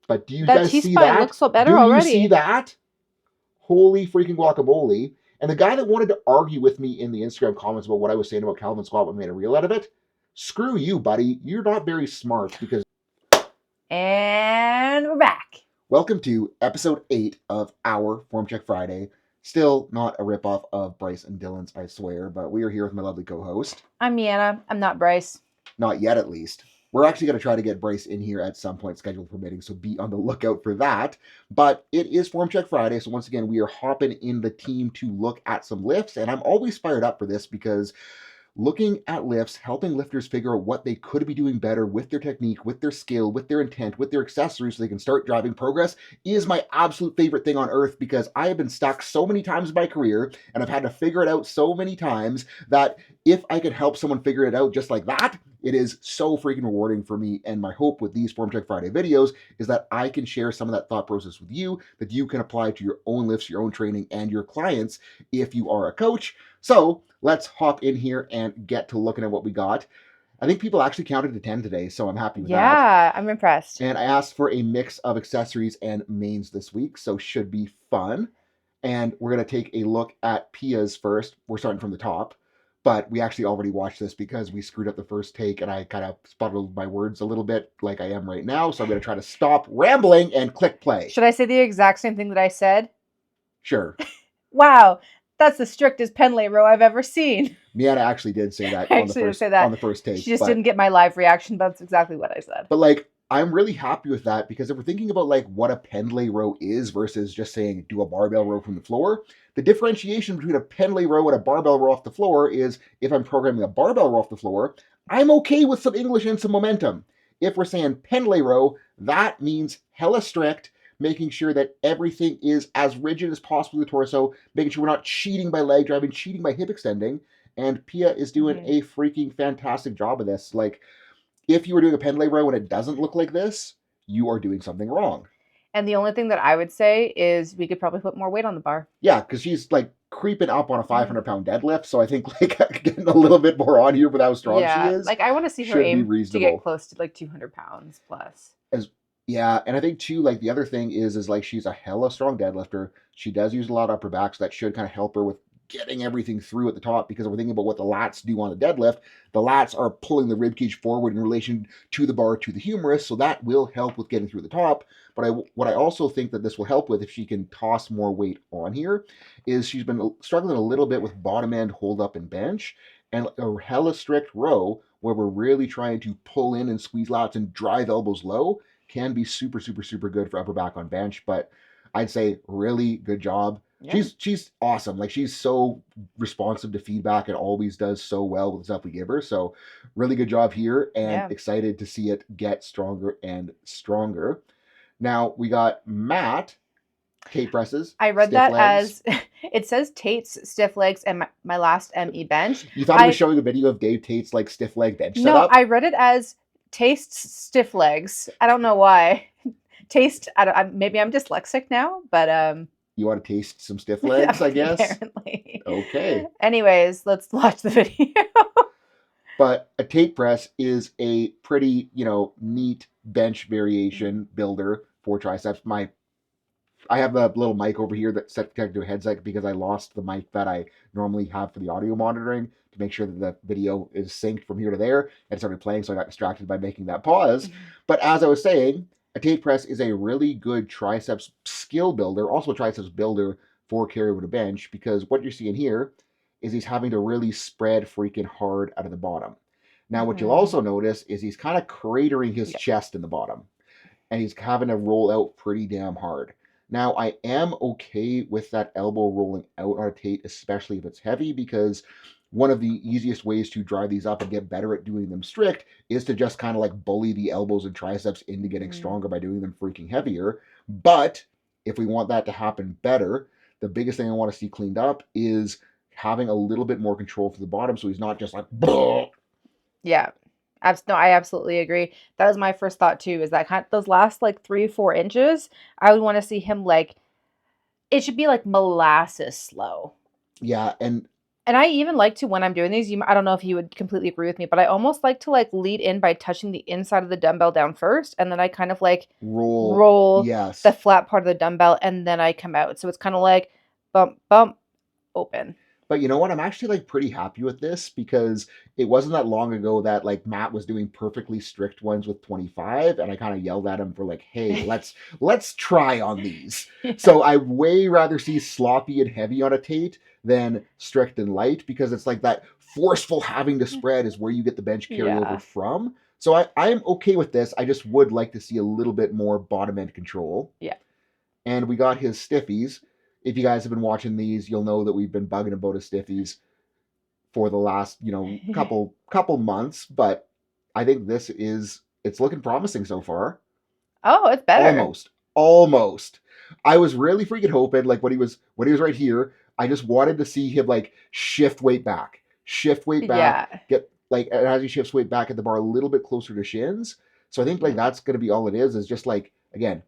But do you That guys see T-spine that? looks so better Do you see already. that? Holy freaking guacamole. And the guy that wanted to argue with me in the Instagram comments about what I was saying about Kelvin squat when I made a reel out of it, screw you, buddy. You're not very smart because... And we're back. Welcome to episode 8 of our Form Check Friday. Still not a ripoff of Bryce and Dylan's, I swear, but we are here with my lovely co-host. I'm Mianna. I'm not Bryce. Not yet, at least. We're actually going to try to get Bryce in here at some point, schedule permitting, so be on the lookout for that. But it is Form Check Friday, so once again, we are hopping in the team to look at some lifts, and I'm always fired up for this because looking at lifts, helping lifters figure out what they could be doing better with their technique, with their skill, with their intent, with their accessories so they can start driving progress is my absolute favorite thing on earth because I have been stuck so many times in my career and I've had to figure it out so many times that if I could help someone figure it out just like that, it is so freaking rewarding for me. And my hope with these Form Check Friday videos is that I can share some of that thought process with you that you can apply to your own lifts, your own training, and your clients if you are a coach. So let's hop in here and get to looking at what we got. I think people actually counted to 10 today, so I'm happy with that. Yeah, I'm impressed. And I asked for a mix of accessories and mains this week, so should be fun. And we're going to take a look at Pia's first. We're starting from the top, but we actually already watched this because we screwed up the first take and I kind of sputtered my words a little bit like I am right now. So I'm going to try to stop rambling and click play. Should I say the exact same thing that I said? Sure. Wow, that's the strictest Pendlay row I've ever seen. Mianna actually did say that, I on the actually did first say that. on the first take. She just didn't get my live reaction, but that's exactly what I said. But like, I'm really happy with that because if we're thinking about like what a Pendlay row is versus just saying do a barbell row from the floor, the differentiation between a Pendlay row and a barbell row off the floor is if I'm programming a barbell row off the floor, I'm okay with some English and some momentum. If we're saying Pendlay row, that means hella strict, making sure that everything is as rigid as possible with the torso, making sure we're not cheating by leg driving, cheating by hip extending. And Pia is doing a freaking fantastic job of this. Like, if you were doing a Pendlay row and it doesn't look like this, you are doing something wrong. And the only thing that I would say is we could probably put more weight on the bar. Yeah, because she's like creeping up on a 500-pound deadlift, so I think like getting a little bit more on here with how strong she is. Like I want to see her aim to get close to like 200 pounds plus. Yeah, and I think too, like the other thing is like she's a hella strong deadlifter. She does use a lot of upper back, so that should kind of help her with getting everything through at the top, because if we're thinking about what the lats do on the deadlift, the lats are pulling the ribcage forward in relation to the bar, to the humerus, so that will help with getting through the top. But what I also think that this will help with, if she can toss more weight on here, is she's been struggling a little bit with bottom end hold up and bench, and a hella strict row where we're really trying to pull in and squeeze lats and drive elbows low can be super, super, super good for upper back on bench. But I'd say really good job. Yeah. She's awesome. Like, she's so responsive to feedback and always does so well with the stuff we give her. So really good job here, and excited to see it get stronger and stronger. Now we got Matt, Tate presses. I read that legs. As it says Tate's stiff legs and my last ME bench. You thought I was showing a video of Dave Tate's like stiff leg bench setup? No, I read it as Taste's stiff legs. I don't know why. Taste. Maybe I'm dyslexic now, but you want to taste some stiff legs, I guess? Apparently. Okay. Anyways, let's watch the video. But a Tate press is a pretty, neat bench variation builder for triceps. I have a little mic over here that's set connected to a headset because I lost the mic that I normally have for the audio monitoring to make sure that the video is synced from here to there, and started playing, so I got distracted by making that pause. But as I was saying, a Tate press is a really good triceps skill builder, also a triceps builder for carry over to bench, because what you're seeing here is he's having to really spread freaking hard out of the bottom. Now, what you'll also notice is he's kind of cratering his chest in the bottom, and he's having to roll out pretty damn hard. Now, I am okay with that elbow rolling out on a Tate, especially if it's heavy, because one of the easiest ways to drive these up and get better at doing them strict is to just kind of like bully the elbows and triceps into getting stronger by doing them freaking heavier. But if we want that to happen better, the biggest thing I want to see cleaned up is having a little bit more control for the bottom, so he's not just like, bleh. Yeah. No, I absolutely agree. That was my first thought too, is that those last like 3-4 inches, I would want to see him like, it should be like molasses slow. Yeah, and And I even like to, when I'm doing these, I don't know if you would completely agree with me, but I almost like to like lead in by touching the inside of the dumbbell down first, and then I kind of like Roll, roll the yes. flat part of the dumbbell, and then I come out. So it's kind of like bump, bump, open. But you know what? I'm actually like pretty happy with this because it wasn't that long ago that like Matt was doing perfectly strict ones with 25 and I kind of yelled at him for like, "Hey, let's try on these." Yeah. So I way rather see sloppy and heavy on a Tate than strict and light because it's like that forceful having to spread is where you get the bench carryover Yeah. from. So I'm okay with this. I just would like to see a little bit more bottom end control. Yeah. And we got his stiffies. If you guys have been watching these, you'll know that we've been bugging about his stiffies for the last, couple months, but I think it's looking promising so far. Oh, it's better. Almost. Almost. I was really freaking hoping like when he was right here, I just wanted to see him like shift weight back. Shift weight back, Yeah. get like and as he shifts weight back at the bar a little bit closer to shins. So I think like Mm. that's gonna be all it is just like again,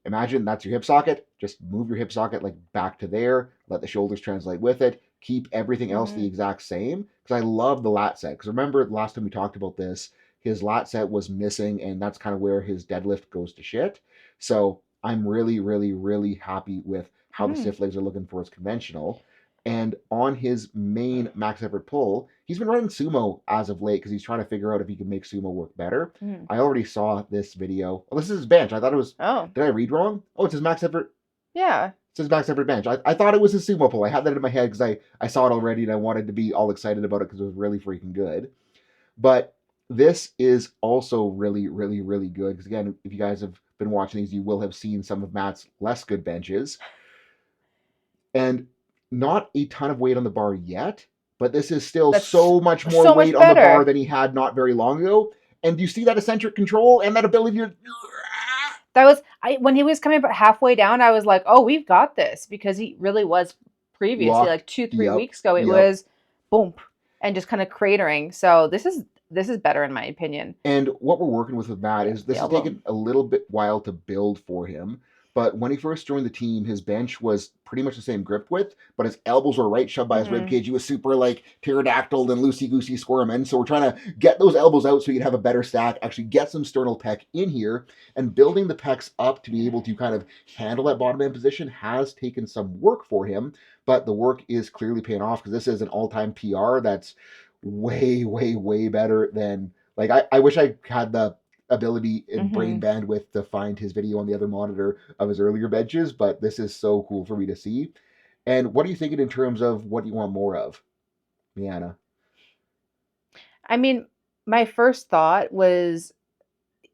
imagine that's your hip socket. Just move your hip socket like back to there. Let the shoulders translate with it. Keep everything else the Mhm. exact same. Because I love the lat set. Because remember last time we talked about this, his lat set was missing, and that's kind of where his deadlift goes to shit. So I'm really, really, really happy with how the Mm. stiff legs are looking for his conventional. And on his main max effort pull, he's been running sumo as of late because he's trying to figure out if he can make sumo work better. Mm. I already saw this video. Oh, this is his bench. I thought it was. Oh, Did I read wrong? Oh, it's his max effort. yeah. It says max effort bench. I thought it was his sumo pull. I had that in my head because I saw it already and I wanted to be all excited about it because it was really freaking good. But this is also really, really, really good because again, if you guys have been watching these, you will have seen some of Matt's less good benches, and not a ton of weight on the bar yet. But this is still That's so much more so weight much on the bar better. than he had not very long ago. And you see that eccentric control and that ability to That was when he was coming about halfway down, I was like, "Oh, we've got this," because he really was previously locked. like 2, 3 Yep. weeks ago. It Yep. was boom and just kind of cratering. So this is better in my opinion. And what we're working with Matt Yeah, is the this has elbow. taken a little bit while to build for him. But when he first joined the team, his bench was pretty much the same grip width, but his elbows were right shoved by his rib Hmm. cage. He was super like pterodactyl and loosey goosey squirming. So we're trying to get those elbows out so you can have a better stack, actually get some sternal pec in here, and building the pecs up to be able to kind of handle that bottom end position has taken some work for him. But the work is clearly paying off because this is an all-time PR that's way, way, way better than like I wish I had the ability and brain Hmm. bandwidth to find his video on the other monitor of his earlier benches, but this is so cool for me to see. And what are you thinking in terms of what you want more of, Miana? I mean, my first thought was,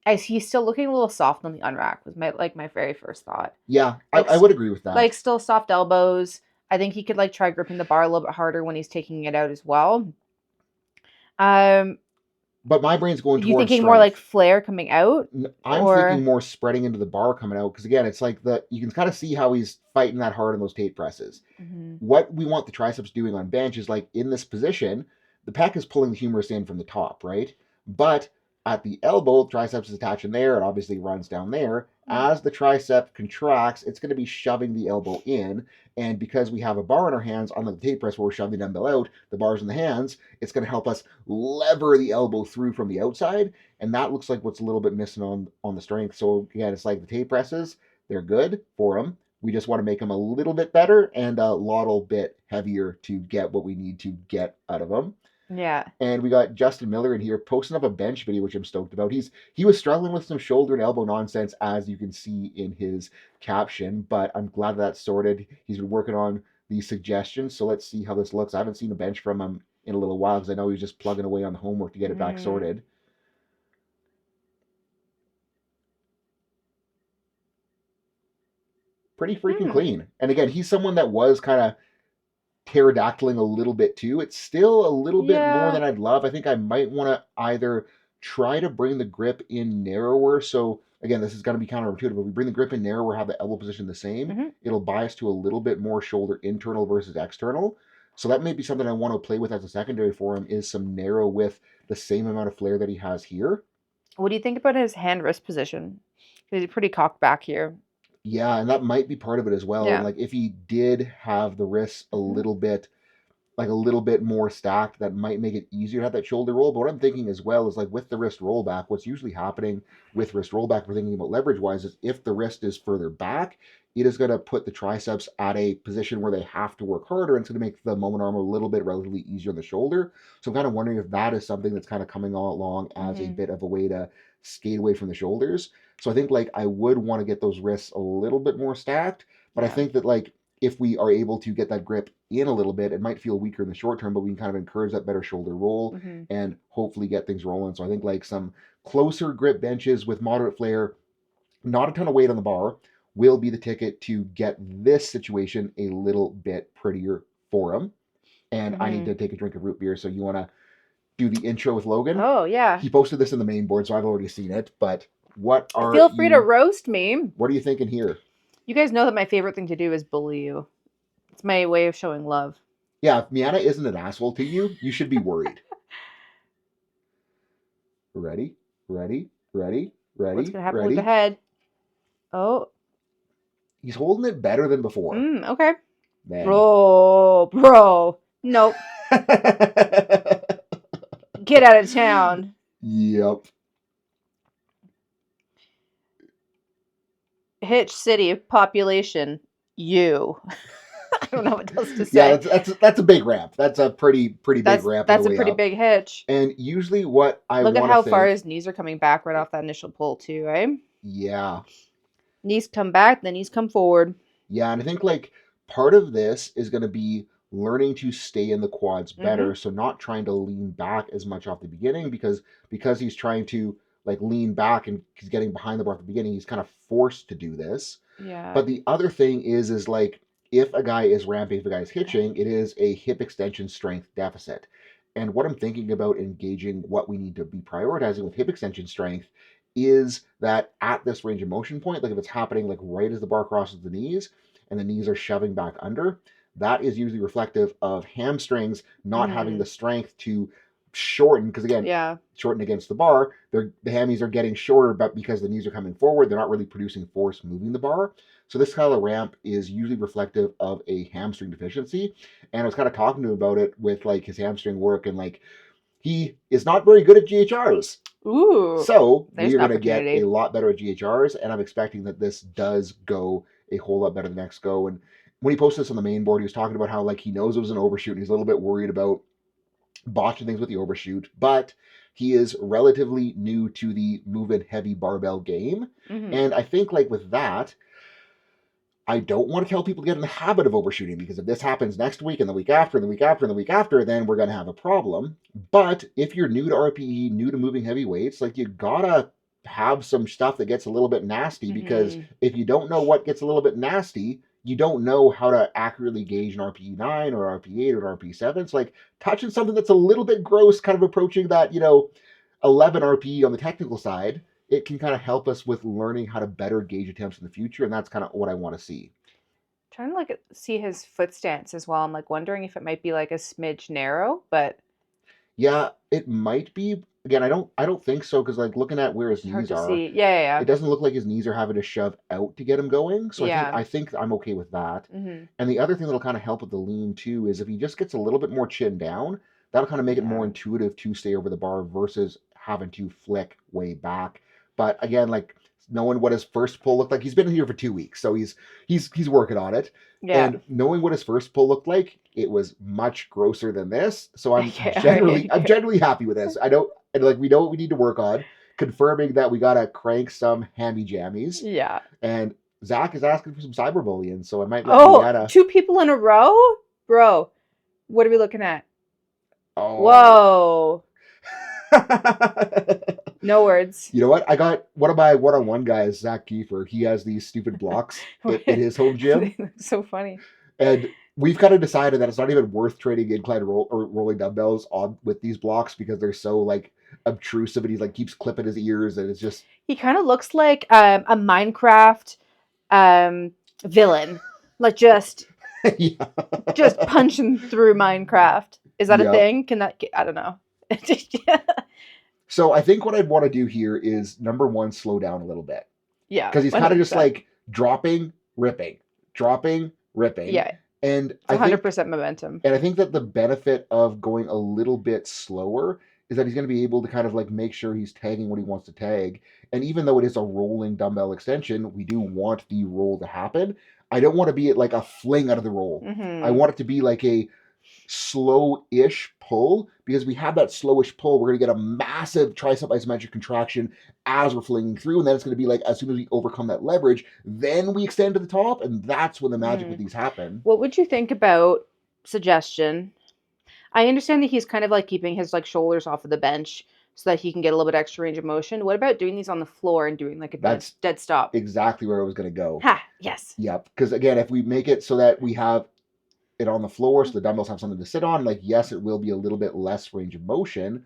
as he's still looking a little soft on the unrack, was my very first thought. Yeah, Like I would agree with that. like still soft elbows. I think he could like try gripping the bar a little bit harder when he's taking it out as well. Um, But my brain's going you towards thinking more like strength. flare coming out, I'm thinking or more spreading into the bar coming out because again, it's like you can kind of see how he's fighting that hard on those Tate presses. Mhm. What we want the triceps doing on bench is like in this position, the pec is pulling the humerus in from the top, right? But at the elbow, the triceps is attaching there. It obviously runs down there. Mm. As the tricep contracts, it's going to be shoving the elbow in. And because we have a bar in our hands, unlike the Tate press where we're shoving the dumbbell out, the bar's in the hands, it's going to help us lever the elbow through from the outside. And that looks like what's a little bit missing on the strength. So again, it's like the Tate presses, they're good for them. We just want to make them a little bit better and a little bit heavier to get what we need to get out of them. Yeah. And we got Justin Miller in here posting up a bench video, which I'm stoked about. He was struggling with some shoulder and elbow nonsense, as you can see in his caption, but I'm glad that's sorted. He's been working on these suggestions, so let's see how this looks. I haven't seen a bench from him in a little while because I know he's just plugging away on the homework to get it back Mm. sorted. Pretty freaking Hmm. clean. And again, he's someone that was kind of pterodactyling a little bit too. It's still a little bit more Yeah. than I'd love. I think I might want to either try to bring the grip in narrower. So again, this is going to be counterintuitive, but we bring the grip in narrower, have the elbow position the same. Hmm. It'll bias to a little bit more shoulder internal versus external. So that may be something I want to play with as a secondary for him is some narrow with the same amount of flare that he has here. What do you think about his hand wrist position? He's pretty cocked back here. Yeah, and that might be part of it as well. And Yeah. like if he did have the wrists a Hmm. little bit like a little bit more stacked, that might make it easier to have that shoulder roll. But what I'm thinking as well is like with the wrist rollback, what's usually happening with wrist rollback, we're thinking about leverage wise, is if the wrist is further back, it is going to put the triceps at a position where they have to work harder, and it's going to make the moment arm a little bit relatively easier on the shoulder. So I'm kind of wondering if that is something that's kind of coming all along as a bit of a way to skate away from the shoulders. So I think like I would want to get those wrists a little bit more stacked, but I Yeah. think that like if we are able to get that grip in a little bit, it might feel weaker in the short term, but we can kind of encourage that better shoulder roll Mm-hmm. and hopefully get things rolling. So I think like some closer grip benches with moderate flare, not a ton of weight on the bar, will be the ticket to get this situation a little bit prettier for him. And I need Mm-hmm. to take a drink of root beer. So you want to do the intro with Logan? Oh yeah. He posted this in the main board, so I've already seen it. But Feel free to roast me. what are you thinking here? You guys know that my favorite thing to do is bully you. It's my way of showing love. Yeah, if Miana isn't an asshole to you, you should be worried. Ready? Ready? Ready? What's Ready? gonna happen with the Ready? head? Oh. He's holding it better than before. Okay. Man. Bro. Nope. Get out of town. Yep. Hitch City population. You. I don't know what else to say. Yeah, that's a big ramp. That's a pretty big ramp. That's a pretty big hitch. And usually, what I look at want to how think, far his knees are coming back right off that initial pull too, right? Yeah. Knees come back, then knees come forward. Yeah, and I think like part of this is going to be learning to stay in the quads better, so not trying to lean back as much off the beginning because he's trying to like lean back and he's getting behind the bar at the beginning, he's kind of forced to do this. Yeah. But the other thing is like if a guy is ramping, if a guy is hitching, it is a hip extension strength deficit. And what I'm thinking about engaging what we need to be prioritizing with hip extension strength is that at this range of motion point, like if it's happening like right as the bar crosses the knees and the knees are shoving back under, that is usually reflective of hamstrings not having the strength to shorten, because again, shorten against the bar, the hammies are getting shorter, but because the knees are coming forward, they're not really producing force moving the bar. So this kind of ramp is usually reflective of a hamstring deficiency. And I was kind of talking to him about it with like his hamstring work, and like he is not very good at GHRs. Ooh. So we are going to get a lot better at GHRs, and I'm expecting that this does go a whole lot better the next go. And when he posted this on the main board, he was talking about how like he knows it was an overshoot and he's a little bit worried about botching things with the overshoot, but he is relatively new to the movement heavy barbell game. And I think like with that, I don't want to tell people to get in the habit of overshooting, because if this happens next week and the week after and the week after and the week after, then we're going to have a problem. But if you're new to RPE, new to moving heavy weights, like you gotta have some stuff that gets a little bit nasty, because if you don't know what gets a little bit nasty, you don't know how to accurately gauge an RPE 9 or RPE 8 or RPE 7. It's like touching something that's a little bit gross, kind of approaching that, 11 RPE on the technical side. It can kind of help us with learning how to better gauge attempts in the future, and that's kind of what I want to see. Trying to like see his foot stance as well. I'm like wondering if it might be like a smidge narrow, but yeah, it might be. Again, I don't think so, because like looking at where his knees are, yeah, it doesn't look like his knees are having to shove out to get him going. So I think I'm okay with that. And the other thing that'll kind of help with the lean too is if he just gets a little bit more chin down, that'll kind of make it more intuitive to stay over the bar versus having to flick way back. But again, like knowing what his first pull looked like, he's been here for 2 weeks, so he's working on it. Yeah. And knowing what his first pull looked like, it was much grosser than this. So I'm generally happy with this. We know what we need to work on, confirming that we gotta crank some hammy jammies. Yeah. And Zack is asking for some cyberbullying, so I might let 2 people in a row? Bro, what are we looking at? Oh. Whoa. No words. You know what? I got one of my one-on-one guys, Zack Kiefer. He has these stupid blocks in his home gym. So funny. And we've kind of decided that it's not even worth trading incline rolling dumbbells on with these blocks, because they're so like obtrusive, and he like keeps clipping his ears, and it's just. He kind of looks like a Minecraft villain, like just punching through Minecraft. Is that a thing? Can that? I don't know. So I think what I'd want to do here is, number one, slow down a little bit. Yeah. Because he's kind of just like dropping, ripping, dropping, ripping. Yeah. And It's 100% momentum. I think that the benefit of going a little bit slower is that he's going to be able to kind of like make sure he's tagging what he wants to tag. And even though it is a rolling dumbbell extension, we do want the roll to happen. I don't want to be like a fling out of the roll. I Mm-hmm. want it to be like a slow-ish pull, because we have that slowish pull, we're going to get a massive tricep isometric contraction as we're flinging through, and then it's going to be like as soon as we overcome that leverage, then we extend to the top, and that's when the magic with Mm. these happen. What would you think about suggestion? I understand that he's kind of like keeping his like shoulders off of the bench so that he can get a little bit extra range of motion. What about doing these on the floor and doing like a That's dead stop? exactly where I was going to go. Ha! Yes. Yep, because again, if we make it so that we have it on the floor, so the dumbbells have something to sit on, like yes, it will be a little bit less range of motion,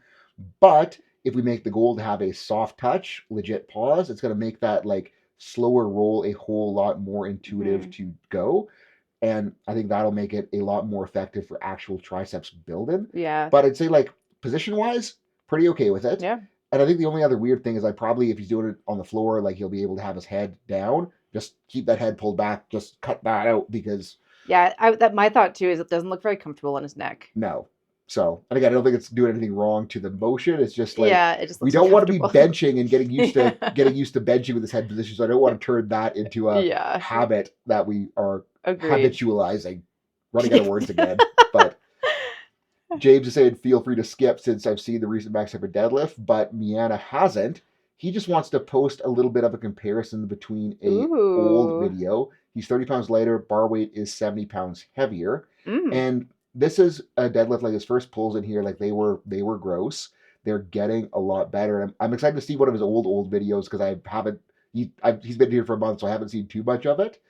but if we make the goal to have a soft touch, legit pause, it's going to make that like slower roll a whole lot more intuitive Mm-hmm. to go. And I think that'll make it a lot more effective for actual triceps building. Yeah. But I'd say like position wise, pretty okay with it. Yeah. And I think the only other weird thing is I probably, if he's doing it on the floor, like he'll be able to have his head down. Just keep that head pulled back. Just cut that out, because Yeah. That my thought too is it doesn't look very comfortable on his neck. no. So, and again, I don't think it's doing anything wrong to the motion. It's just like Yeah, it just we looks don't want to be uncomfortable. benching and getting used to benching with this head position. So I don't want to turn that into a Yeah. habit that we are Agreed. habitualizing. Running out of words again. But James is saying feel free to skip since I've seen the recent max effort deadlift, but Miana hasn't. He just wants to post a little bit of a comparison between a old Ooh. video. He's 30 pounds lighter, bar weight is 70 pounds heavier. Mm. And this is a deadlift, like his first pulls in here, like they were gross. They're getting a lot better. And I'm excited to see one of his old videos, because I haven't he's been here for a month, so I haven't seen too much of it.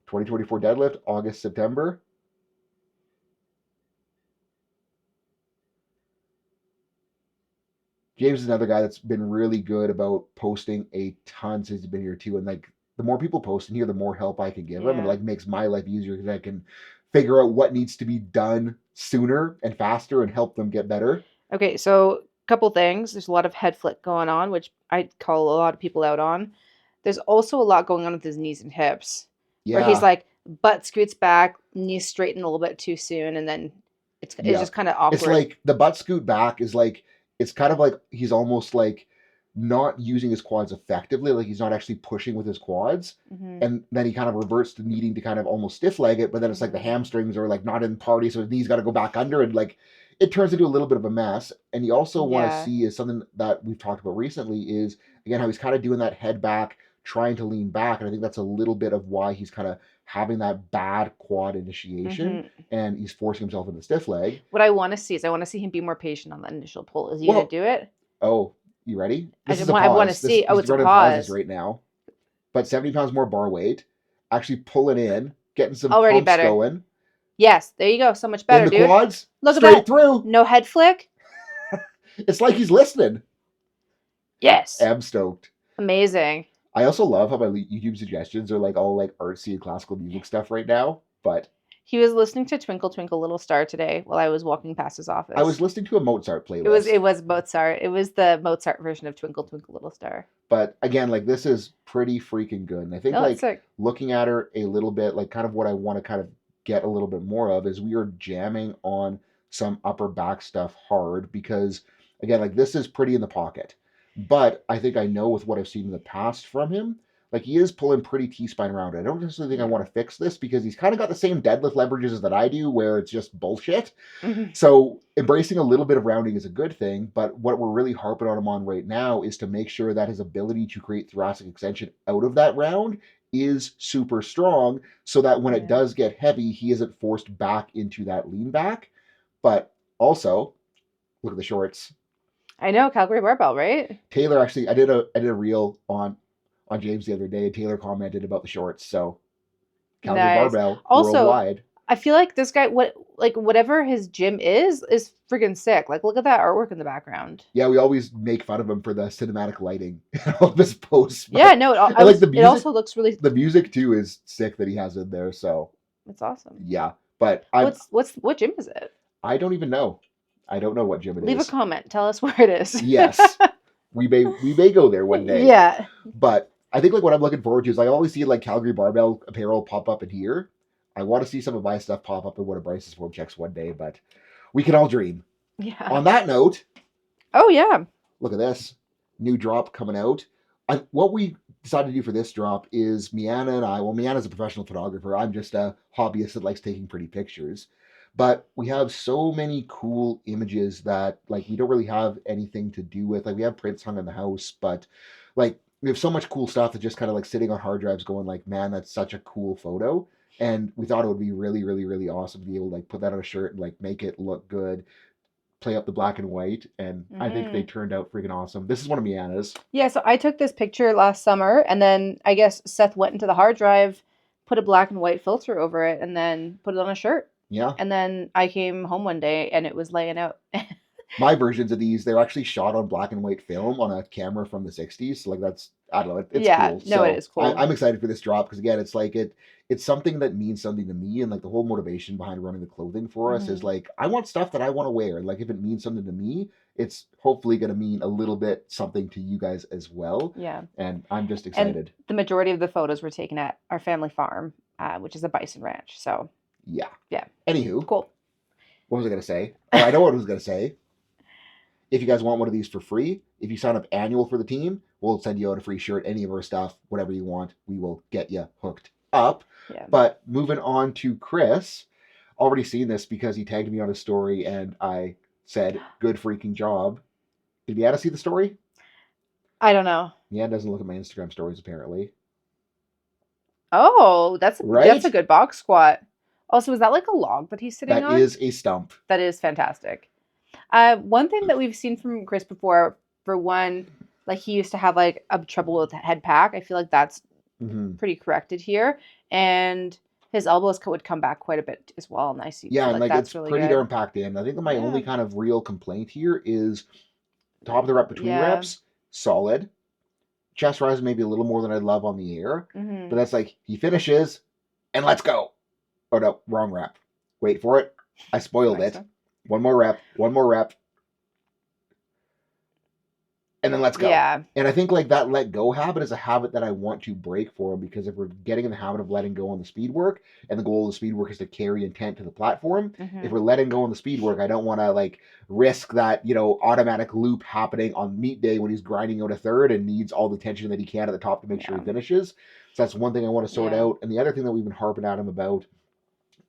2024 deadlift, August, September. James is another guy that's been really good about posting a ton since he's been here too. And like the more people post in here, the more help I can give him. And it Yeah. like makes my life easier, because I can figure out what needs to be done sooner and faster and help them get better. Okay, so couple things. There's a lot of head flick going on, which I call a lot of people out on. There's also a lot going on with his knees and hips, where he's Yeah. like butt scoots back, knees straighten a little bit too soon, and then it's Yeah. just kind of It's awkward. like the butt scoot back is like, it's kind of like he's almost like not using his quads effectively. Like he's not actually pushing with his quads. Hmm. And then he kind of reverts to needing to kind of almost stiff leg it, but then it's like the hamstrings are like not in party, so his knees got to go back under, and like it turns into a little bit of a mess. And you also want to Yeah. see is something that we've talked about recently is again how he's kind of doing that head back, trying to lean back, and I think that's a little bit of why he's kind of having that bad quad initiation, Hmm. and he's forcing himself into stiff leg. What I want to see is I want to see him be more patient on that initial pull. Is he Well, gonna do it? oh, you ready? This is a I want to pause. see. Oh, He's it's a running pauses pause. right now, but 70 pounds more bar weight, actually pulling in, getting some Already pumps better. going. Yes, there you go. So much better, In the dude. quads, Look straight at that. through. No head flick. It's like he's listening. Yes. I'm stoked. Amazing. I also love how my YouTube suggestions are like all like artsy and classical music stuff right now, but He was listening to Twinkle Twinkle Little Star today while I was walking past his office. I was listening to a Mozart playlist. It was Mozart. It was the Mozart version of Twinkle Twinkle Little Star. But again, like this is pretty freaking good. And I think like looking at her a little bit, like kind of what I want to kind of get a little bit more of is we are jamming on some upper back stuff hard, because again, like this is pretty in the pocket. But I think I know with what I've seen in the past from him, like he is pulling pretty T-spine around. I don't necessarily think I want to fix this, because he's kind of got the same deadlift leverages that I do, where it's just bullshit. Mm-hmm. So embracing a little bit of rounding is a good thing, but what we're really harping on him on right now is to make sure that his ability to create thoracic extension out of that round is super strong, so that when it does get heavy, he isn't forced back into that lean back. But also, look at the shorts. I know, Calgary barbell, right? Taylor actually, I did a reel on James the other day, and Taylor commented about the shorts. So Calgary barbell also, worldwide. I feel like this guy, whatever his gym is friggin' sick. Like, look at that artwork in the background. Yeah, we always make fun of him for the cinematic lighting in all of his posts. Yeah, no, it also looks really. The music too is sick that he has in there. So it's awesome. Yeah, but what gym is it? I don't even know. I don't know what gym it is. Leave a comment. Tell us where it is. Yes, we may go there one day. Yeah, but I think like what I'm looking forward to is I always see like Calgary barbell apparel pop up in here. I want to see some of my stuff pop up in one of Bryce's form checks one day, but we can all dream. Yeah. On that note, Oh yeah. look at this new drop coming out. What we decided to do for this drop is Miana and I. Well, Miana's a professional photographer. I'm just a hobbyist that likes taking pretty pictures. But we have so many cool images that like we don't really have anything to do with. Like we have prints hung in the house, but like we have so much cool stuff that just kind of like sitting on hard drives, going like, man, that's such a cool photo. And we thought it would be really, really, really awesome to be able to like put that on a shirt and like make it look good, play up the black and white, and I think they turned out freaking awesome. This is one of Miana's. Yeah, so I took this picture last summer, and then I guess Seth went into the hard drive, put a black and white filter over it, and then put it on a shirt. Yeah. And then I came home one day, and it was laying out. My versions of these, they're actually shot on black and white film on a camera from the 60s. So like that's, I don't know, it's Yeah, cool. no, So it is cool. I'm excited for this drop because again, it's like it's something that means something to me, and like the whole motivation behind running the clothing for us is like I want stuff that I want to wear. And like if it means something to me, it's hopefully going to mean a little bit something to you guys as well. Yeah. And I'm just excited. And the majority of the photos were taken at our family farm, which is a bison ranch. So yeah. Yeah. Anywho, cool. What was I going to say? Oh, I know what I was going to say. If you guys want one of these for free, if you sign up annual for the team, we'll send you out a free shirt, any of our stuff, whatever you want. We will get you hooked up. Yeah. But moving on to Chris, already seen this because he tagged me on his story and I said, good freaking job. Did Miana see the story? I don't know. Miana doesn't look at my Instagram stories apparently. Oh, that's Right? a good box squat. Also, is that like a log that he's sitting on? That is a stump. That is fantastic. One thing that we've seen from Chris before, for one, like he used to have like a trouble with head pack. I feel like that's pretty corrected here, and his elbows would come back quite a bit as well. And I see. Yeah, and like that's it's really pretty good. darn packed in. I think that my only kind of real complaint here is top of the rep between reps, solid. Chest rise maybe a little more than I'd love on the air, but that's like he finishes and let's go. Oh no, wrong rep. Wait for it. I spoiled it. One more rep. And then let's go. Yeah. And I think like that let go habit is a habit that I want to break for him, because if we're getting in the habit of letting go on the speed work, and the goal of the speed work is to carry intent to the platform, if we're letting go on the speed work, I don't want to like risk that, automatic loop happening on meet day when he's grinding out a third and needs all the tension that he can at the top to make sure he finishes. So that's one thing I want to sort out. And the other thing that we've been harping at him about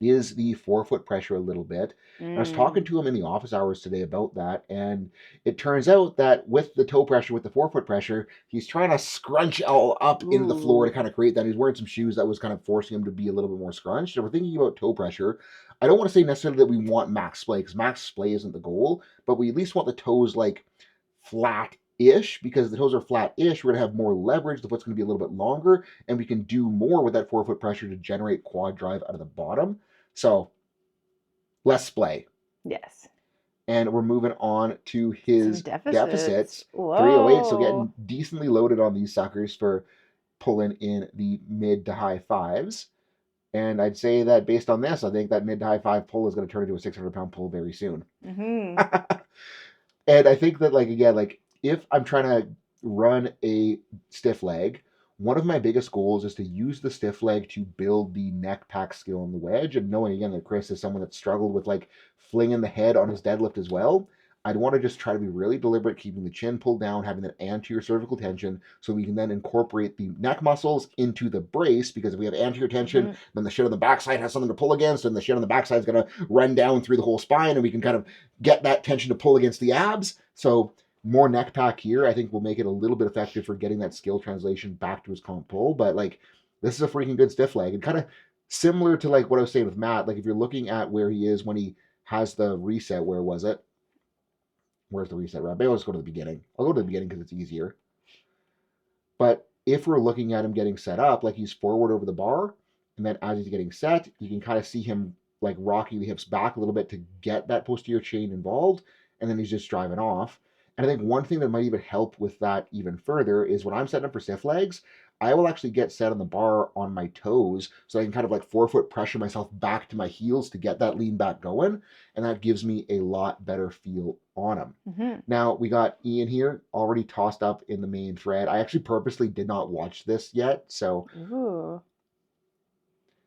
is the forefoot pressure a little bit. I was talking to him in the office hours today about that, and it turns out that with the toe pressure, with the forefoot pressure, he's trying to scrunch all up into the floor to kind of create that. He's wearing some shoes that was kind of forcing him to be a little bit more scrunched. So we're thinking about toe pressure. I don't want to say necessarily that we want max splay, because max splay isn't the goal, but we at least want the toes like flat-ish, because if the toes are flat-ish, we're going to have more leverage, the foot's going to be a little bit longer, and we can do more with that forefoot pressure to generate quad drive out of the bottom. So less splay. Yes. And we're moving on to his deficits. Whoa. 308, so getting decently loaded on these suckers for pulling in the mid to high fives. And I'd say that based on this, I think that mid to high five pull is going to turn into a 600-pound pull very soon. And I think that, like, again, like, if I'm trying to run a stiff leg, one of my biggest goals is to use the stiff leg to build the neck pack skill in the wedge. And knowing, again, that Chris is someone that struggled with, like, flinging the head on his deadlift as well, I'd want to just try to be really deliberate, keeping the chin pulled down, having that anterior cervical tension, so we can then incorporate the neck muscles into the brace, because if we have anterior tension, then the shit on the backside has something to pull against, and the shit on the backside is going to run down through the whole spine, and we can kind of get that tension to pull against the abs. So more neck pack here, I think, will make it a little bit effective for getting that skill translation back to his comp pull. But like, this is a freaking good stiff leg, and kind of similar to like what I was saying with Matt. Like, if you're looking at where he is when he has the reset, where was it? Where's the reset rep? Maybe I'll just go to the beginning. I'll go to the beginning because it's easier. But if we're looking at him getting set up, like he's forward over the bar, and then as he's getting set, you can kind of see him like rocking the hips back a little bit to get that posterior chain involved, and then he's just driving off. And I think one thing that might even help with that even further is when I'm setting up for stiff legs, I will actually get set on the bar on my toes, so I can kind of like forefoot pressure myself back to my heels to get that lean back going, and that gives me a lot better feel on him. Now, we got Ian here already tossed up in the main thread. I actually purposely did not watch this yet, so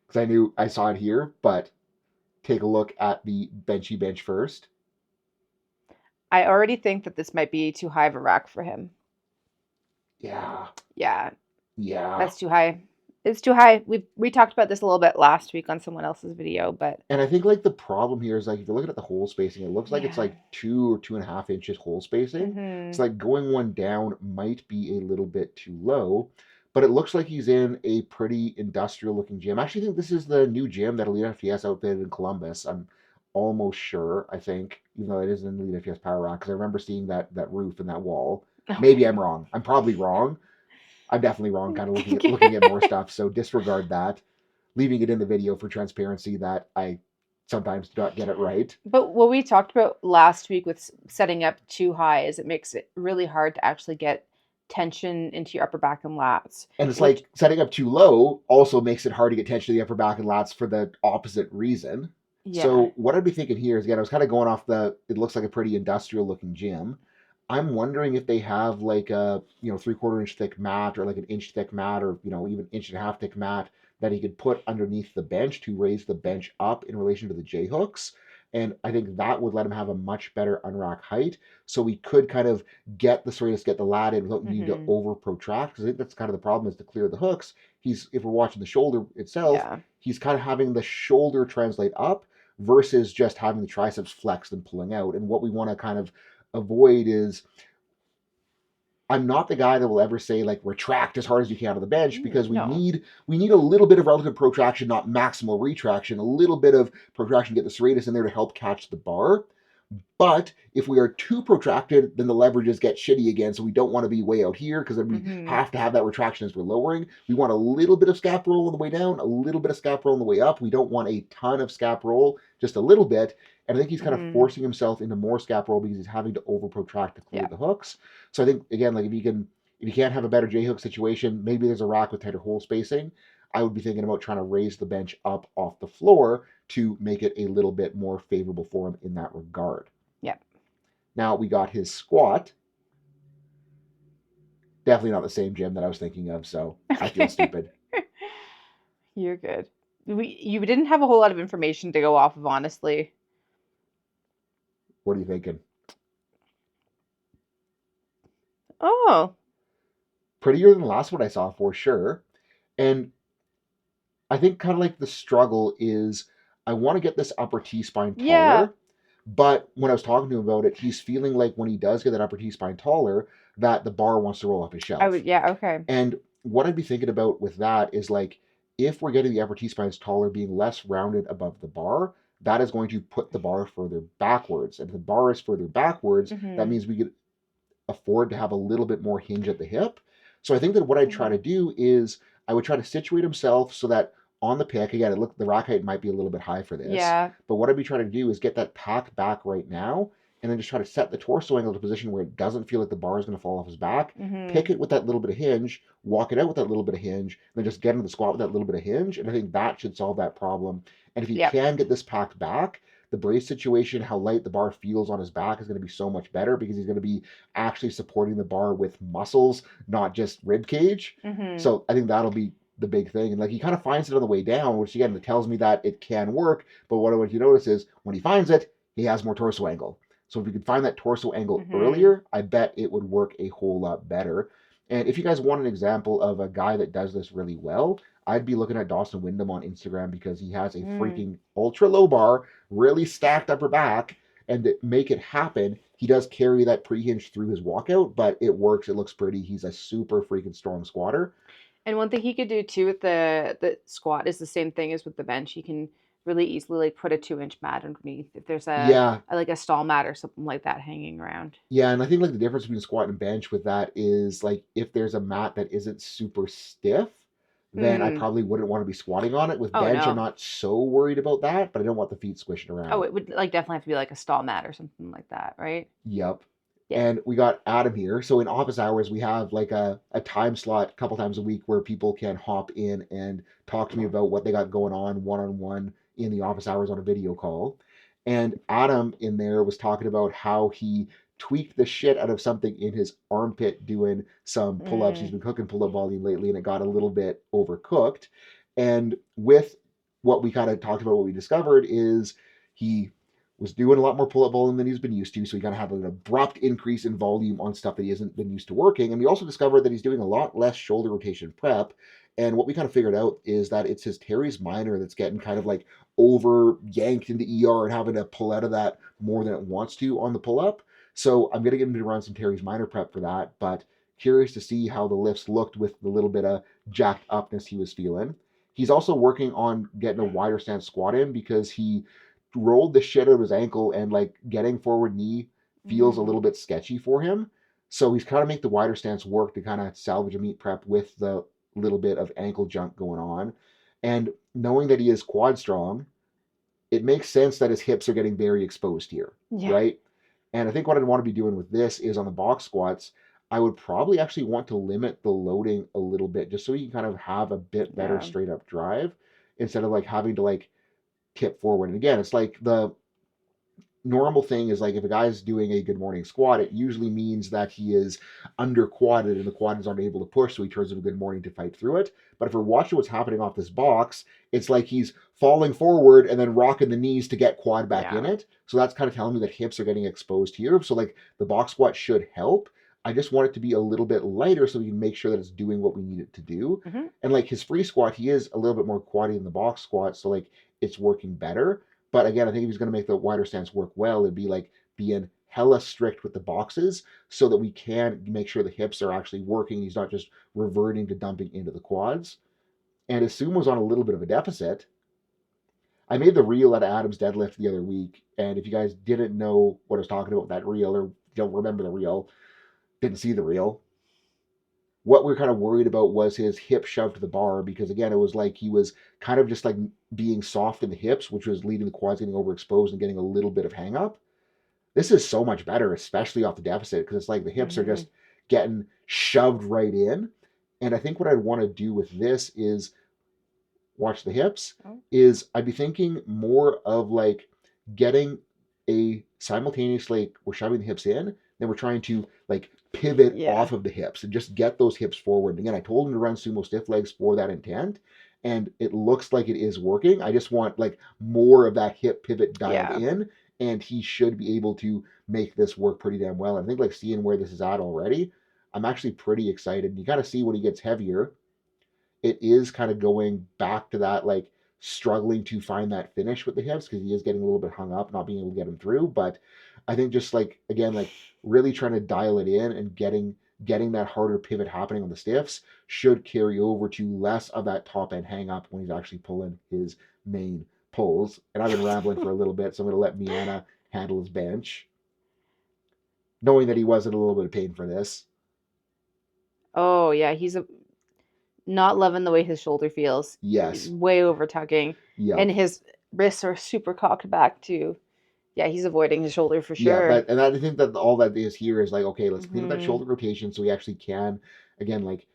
because I saw it here, but take a look at the benchy bench first. I already think that this might be too high of a rack for him. Yeah, Yeah, yeah. that's too high. It's too high. We talked about this a little bit last week on someone else's video, but And I think like the problem here is like if you're looking at the hole spacing, it looks like it's yeah. like 2 or 2.5 inches hole spacing. Mhm. So like going one down might be a little bit too low, but it looks like he's in a pretty industrial looking gym. I actually think this is the new gym that Elite FTS outfitted in Columbus. I'm almost sure. I think, even though it is an Elite FTS Power Rack, because I remember seeing that roof and that wall. Maybe I'm wrong. I'm probably wrong. I'm definitely wrong. Kind of looking at more stuff. So disregard that, leaving it in the video for transparency that I sometimes do not get it right. But what we talked about last week with setting up too high is it makes it really hard to actually get tension into your upper back and lats, And it's which like setting up too low also makes it hard to get tension to the upper back and lats for the opposite reason. yeah. So what I'd be thinking here is, again, I was kind of going off it looks like a pretty industrial looking gym. I'm wondering if they have like a 3/4 inch thick mat or like an inch thick mat or even inch and a half thick mat that he could put underneath the bench to raise the bench up in relation to the J hooks. And I think that would let him have a much better unrack height. So we could kind of get the serratus, get the lat in without needing to Mhm. over protract. Because I think that's kind of the problem is to clear the hooks. If we're watching the shoulder itself, Yeah. he's kind of having the shoulder translate up versus just having the triceps flexed and pulling out. And what we want to kind of avoid is, I'm not the guy that will ever say like retract as hard as you can on the bench, because we No. need we need a little bit of relative protraction, not maximal retraction, a little bit of protraction to get the serratus in there to help catch the bar. But if we are too protracted, then the leverages get shitty again. So we don't want to be way out here, because then we Mhm. have to have that retraction as we're lowering. We want a little bit of scap roll on the way down, a little bit of scap roll on the way up. We don't want a ton of scap roll, just a little bit. And I think he's kind of Mhm. forcing himself into more scap roll because he's having to over protract to clear Yeah. the hooks. So I think, again, like if you can't have a better J hook situation, maybe there's a rack with tighter hole spacing. I would be thinking about trying to raise the bench up off the floor to make it a little bit more favorable for him in that regard. Yeah. Now we got his squat. Definitely not the same gym that I was thinking of, so I feel stupid. You're good. You didn't have a whole lot of information to go off of, honestly. What are you thinking? Oh. Prettier than the last one I saw for sure. And I think kind of like the struggle is, I want to get this upper T spine Yeah. taller. But when I was talking to him about it, he's feeling like when he does get that upper T spine taller, that the bar wants to roll up his I would shelf. yeah, okay. And what I'd be thinking about with that is like, if we're getting the upper T spines taller, being less rounded above the bar, that is going to put the bar further backwards. And if the bar is further backwards, that Mhm. means we could afford to have a little bit more hinge at the hip. So I think that what I'd try to Mhm. do is I would try to situate himself so that on the pick, again, the rack height might be a little bit high for this, Yeah. but what I'd be trying to do is get that pack back right now, and then just try to set the torso angle to a position where it doesn't feel like the bar is going to fall off his back. Mhm. Pick it with that little bit of hinge, walk it out with that little bit of hinge, and then just get into the squat with that little bit of hinge. And I think that should solve that problem. And if you Yep. can get this packed back, the brace situation, how light the bar feels on his back is going to be so much better, because he's going to be actually supporting the bar with muscles, not just rib cage. Mhm. So I think that'll be the big thing. And like, he kind of finds it on the way down, which again, it tells me that it can work. But what I want you to notice is when he finds it, he has more torso angle. So if you could find that torso angle Mhm. earlier, I bet it would work a whole lot better. And if you guys want an example of a guy that does this really well, I'd be looking at Dawson Wyndham on Instagram, because he has a Mm. freaking ultra low bar, really stacked upper back, and to make it happen, he does carry that pre-hinge through his walkout, but it works. It looks pretty. He's a super freaking strong squatter. And one thing he could do too with the squat is the same thing as with the bench. He can really easily like put a 2-inch mat underneath if there's Yeah, a like a stall mat or something like that hanging around. yeah, and I think like the difference between squat and bench with that is like, if there's a mat that isn't super stiff, then I Mm. probably wouldn't want to be squatting on it. With Oh bench, I'm no. not so worried about that, but I don't want the feet squishing Oh, around. it would like definitely have to be like a stall mat or something like that, right? Yep. Yeah. And we got Adam here. So in office hours, we have like a time slot a couple times a week where people can hop in and talk to me about what they got going on one in the office hours on a video call. And Adam in there was talking about how he tweaked the shit out of something in his armpit doing some pull ups. He's Mm. been cooking pull up volume lately, and it got a little bit overcooked. And with what we kind of talked about, what we discovered is he was doing a lot more pull-up volume than he's been used to. So he kind of had an abrupt increase in volume on stuff that he hasn't been used to working. And we also discovered that he's doing a lot less shoulder rotation prep. And what we kind of figured out is that it's his teres minor that's getting kind of like over yanked into ER and having to pull out of that more than it wants to on the pull-up. So I'm going to get him to run some teres minor prep for that. But curious to see how the lifts looked with the little bit of jacked upness he was feeling. He's also working on getting a wider stance squat in because he rolled the shit out of his ankle and like getting forward knee feels a little bit sketchy for him. So he's kind of make the wider stance work to kind of salvage a meet prep with the little bit of ankle junk going on. And knowing that he is quad strong, it makes sense that his hips are getting very exposed here, right? And I think what I'd want to be doing with this is on the box squats, I would probably actually want to limit the loading a little bit just so you can kind of have a bit better straight up drive instead of like having to like tip forward. And again, it's like the normal thing is like if a guy's doing a good morning squat, it usually means that he is under quadded and the quads aren't able to push, so he turns in a good morning to fight through it. But if we're watching what's happening off this box, it's like he's falling forward and then rocking the knees to get quad back in it. So that's kind of telling me that hips are getting exposed here. So like the box squat should help. I just want it to be a little bit lighter so we can make sure that it's doing what we need it to do. And like his free squat, he is a little bit more quaddy than the box squat, so like it's working better. But again, I think if he's going to make the wider stance work well, it'd be like being hella strict with the boxes so that we can make sure the hips are actually working. He's not just reverting to dumping into the quads. And as Sumo was on a little bit of a deficit, I made the reel at Adam's deadlift the other week. And if you guys didn't know what I was talking about with that reel or don't remember the reel, didn't see the reel, what we are kind of worried about was his hip shoved to the bar because again, it was like he was kind of just like being soft in the hips, which was leading the quads getting overexposed and getting a little bit of hang up. This is so much better, especially off the deficit, because it's like the hips are just getting shoved right in. And I think what I'd want to do with this is watch the hips, is I'd be thinking more of like getting a simultaneous, like we're shoving the hips in, then we're trying to like pivot off of the hips and just get those hips forward. And again, I told him to run sumo stiff legs for that intent, and it looks like it is working. I just want like more of that hip pivot dialed in, and he should be able to make this work pretty damn well. And I think like seeing where this is at already, I'm actually pretty excited. You kind of see when he gets heavier, it is kind of going back to that like struggling to find that finish with the hips because he is getting a little bit hung up, not being able to get him through. But I think just like again, like really trying to dial it in and getting that harder pivot happening on the stiffs should carry over to less of that top end hang up when he's actually pulling his main pulls. And I've been rambling for a little bit, so I'm going to let Miana handle his bench, knowing that he was in a little bit of pain for this. Oh yeah, he's not loving the way his shoulder feels. Yes. Way over tugging. Yeah. And his wrists are super cocked back too. Yeah, he's avoiding his shoulder for sure. Yeah, and I think that all that is here is like, okay, let's clean up that shoulder rotation so he actually can, again, like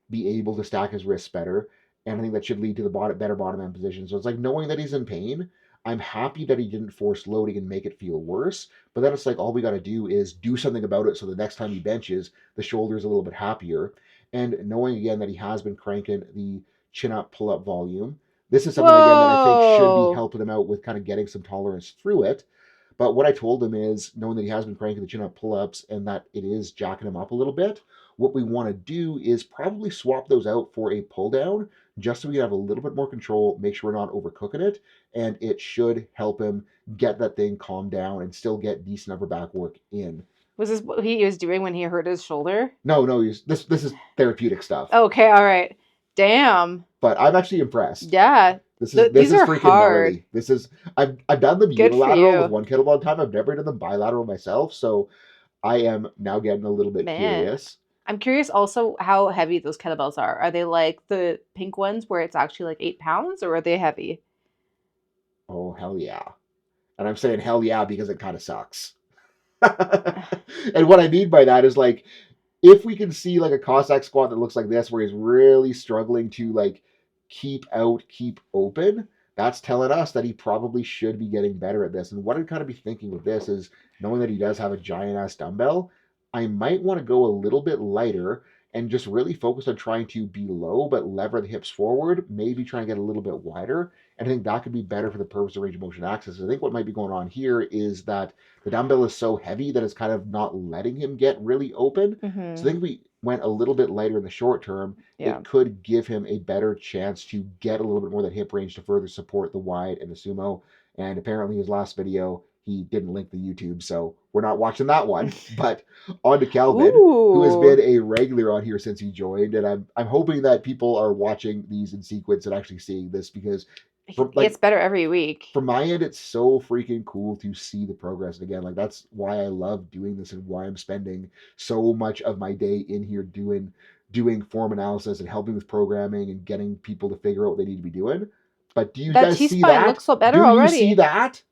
be able to stack his wrists better. And I think that should lead to the better bottom end position. So it's like knowing that he's in pain, I'm happy that he didn't force loading and make it feel worse. But then it's like all we got to do is do something about it so the next time he benches, the shoulder's a little bit happier. And knowing again that he has been cranking the chin up, pull up volume, this is something again that I think should be helping him out with kind of getting some tolerance through it. But what I told him is, knowing that he has been cranking the chin up pull ups and that it is jacking him up a little bit, what we want to do is probably swap those out for a pull down just so we have a little bit more control, make sure we're not overcooking it, and it should help him get that thing calmed down and still get decent upper back work in. Was this what he was doing when he hurt his shoulder? No, this is therapeutic stuff. Okay, all right. Damn. But I'm actually impressed. Yeah. This is freaking hard. Gnarly. This is I've done them unilateral with one kettlebell time. I've never done them bilateral myself, so I am now getting a little bit curious. I'm curious also how heavy those kettlebells are. Are they like the pink ones where it's actually like 8 pounds, or are they heavy? Oh, hell yeah. And I'm saying hell yeah because it kind of sucks. And what I mean by that is like, if we can see like a Cossack squat that looks like this, where he's really struggling to like keep open, that's telling us that he probably should be getting better at this. And what I'd kind of be thinking with this is knowing that he does have a giant ass dumbbell, I might want to go a little bit lighter and just really focus on trying to be low but lever the hips forward, maybe try and get a little bit wider. And I think that could be better for the purpose of range of motion access. I think what might be going on here is that the dumbbell is so heavy that it's kind of not letting him get really open. Mm-hmm. So I think we went a little bit lighter in the short term. Yeah. It could give him a better chance to get a little bit more of that hip range to further support the wide and the sumo. And apparently his last video, he didn't link the YouTube, so we're not watching that one. But on to Kelvin, who has been a regular on here since he joined, and I'm hoping that people are watching these in sequence and actually seeing this, because it gets better every week. From my end, it's so freaking cool to see the progress. And again, like that's why I love doing this and why I'm spending so much of my day in here doing form analysis and helping with programming and getting people to figure out what they need to be doing. But do you guys see that? Looks so better do already. You see that?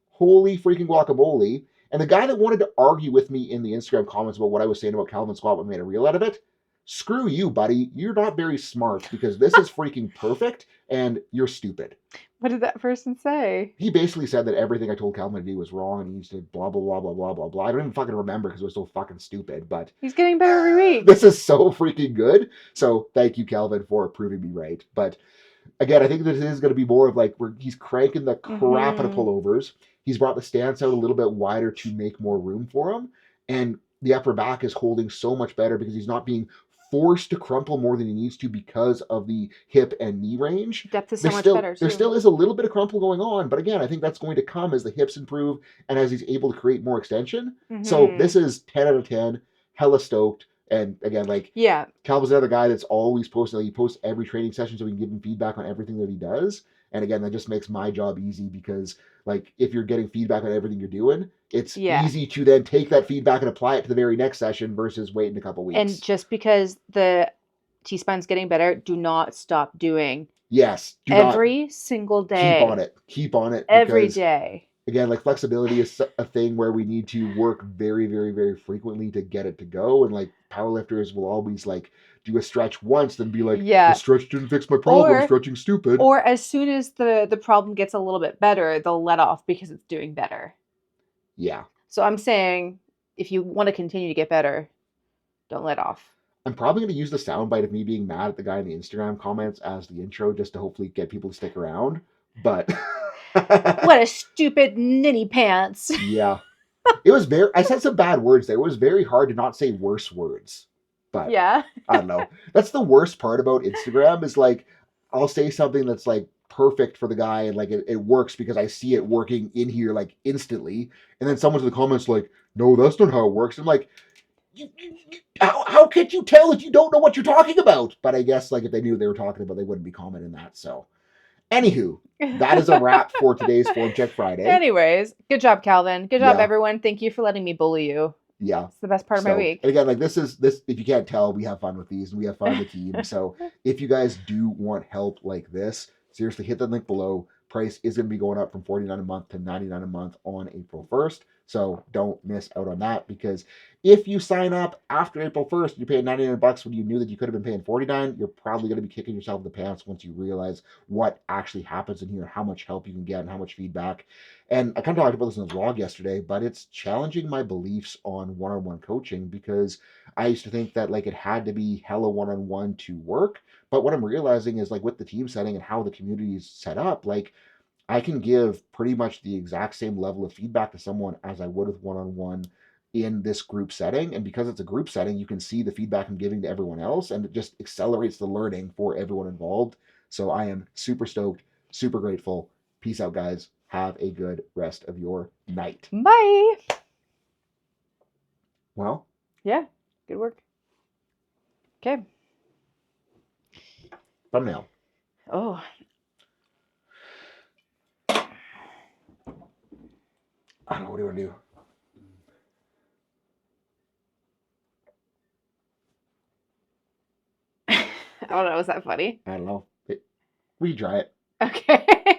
Holy freaking guacamole. And the guy that wanted to argue with me in the Instagram comments about what I was saying about Calvin Squat when I made a reel out of it, screw you, buddy. You're not very smart, because this is freaking perfect and you're stupid. What did that person say? He basically said that everything I told Calvin to do was wrong and he needs to blah, blah, blah, blah, blah, blah, blah. I don't even fucking remember because it was so fucking stupid, but he's getting better every week. This is so freaking good. So thank you, Kelvin, for proving me right. But again, I think this is going to be more of like where he's cranking the crap out of pullovers. He's brought the stance out a little bit wider to make more room for him. And the upper back is holding so much better because he's not being forced to crumple more than he needs to because of the hip and knee range. Depth is so much better, too. There still is a little bit of crumple going on, but again, I think that's going to come as the hips improve and as he's able to create more extension. So this is 10 out of 10, hella stoked. And again, like, yeah, Calvin's another guy that's always posting. Like, he posts every training session so we can give him feedback on everything that he does. And again, that just makes my job easy because, like, if you're getting feedback on everything you're doing, it's easy to then take that feedback and apply it to the very next session versus waiting a couple weeks. And just because the T-spine's getting better, do not stop doing. Yes. Every single day. Keep on it. Every day. Again, like, flexibility is a thing where we need to work very, very, very frequently to get it to go. And like, powerlifters will always like do a stretch once, then be like, the stretch didn't fix my problem, stretching's stupid. Or as soon as the problem gets a little bit better, they'll let off because it's doing better. Yeah. So I'm saying, if you want to continue to get better, don't let off. I'm probably going to use the soundbite of me being mad at the guy in the Instagram comments as the intro just to hopefully get people to stick around. But what a stupid ninny pants. Yeah. It was I said some bad words there. It was very hard to not say worse words. But yeah. I don't know. That's the worst part about Instagram is like, I'll say something that's like perfect for the guy and like it works because I see it working in here like instantly. And then someone's in the comments like, no, that's not how it works. I'm like, how can you tell if you don't know what you're talking about? But I guess like if they knew what they were talking about, they wouldn't be commenting that. So anywho, that is a wrap for today's Form Check Friday. Anyways, good job, Calvin. Good job, everyone. Thank you for letting me bully you. Yeah. It's the best part of my week. And again, like this, if you can't tell, we have fun with these and we have fun with the team. So if you guys do want help like this, seriously, hit the link below. Price is going to be going up from $49 a month to $99 a month on April 1st. So don't miss out on that, because if you sign up after April 1st, you're paying $99 when you knew that you could have been paying $49, you're probably going to be kicking yourself in the pants once you realize what actually happens in here, how much help you can get and how much feedback. And I kind of talked about this in the vlog yesterday, but it's challenging my beliefs on one-on-one coaching, because I used to think that like it had to be hella one-on-one to work. But what I'm realizing is like with the team setting and how the community is set up, like I can give pretty much the exact same level of feedback to someone as I would with one-on-one in this group setting. And because it's a group setting, you can see the feedback I'm giving to everyone else, and it just accelerates the learning for everyone involved. So I am super stoked, super grateful. Peace out, guys. Have a good rest of your night. Bye. Well. Yeah. Good work. Okay. Thumbnail. Oh. I don't know. What do you want to do? I don't know. Is that funny? I don't know. We try it. Okay.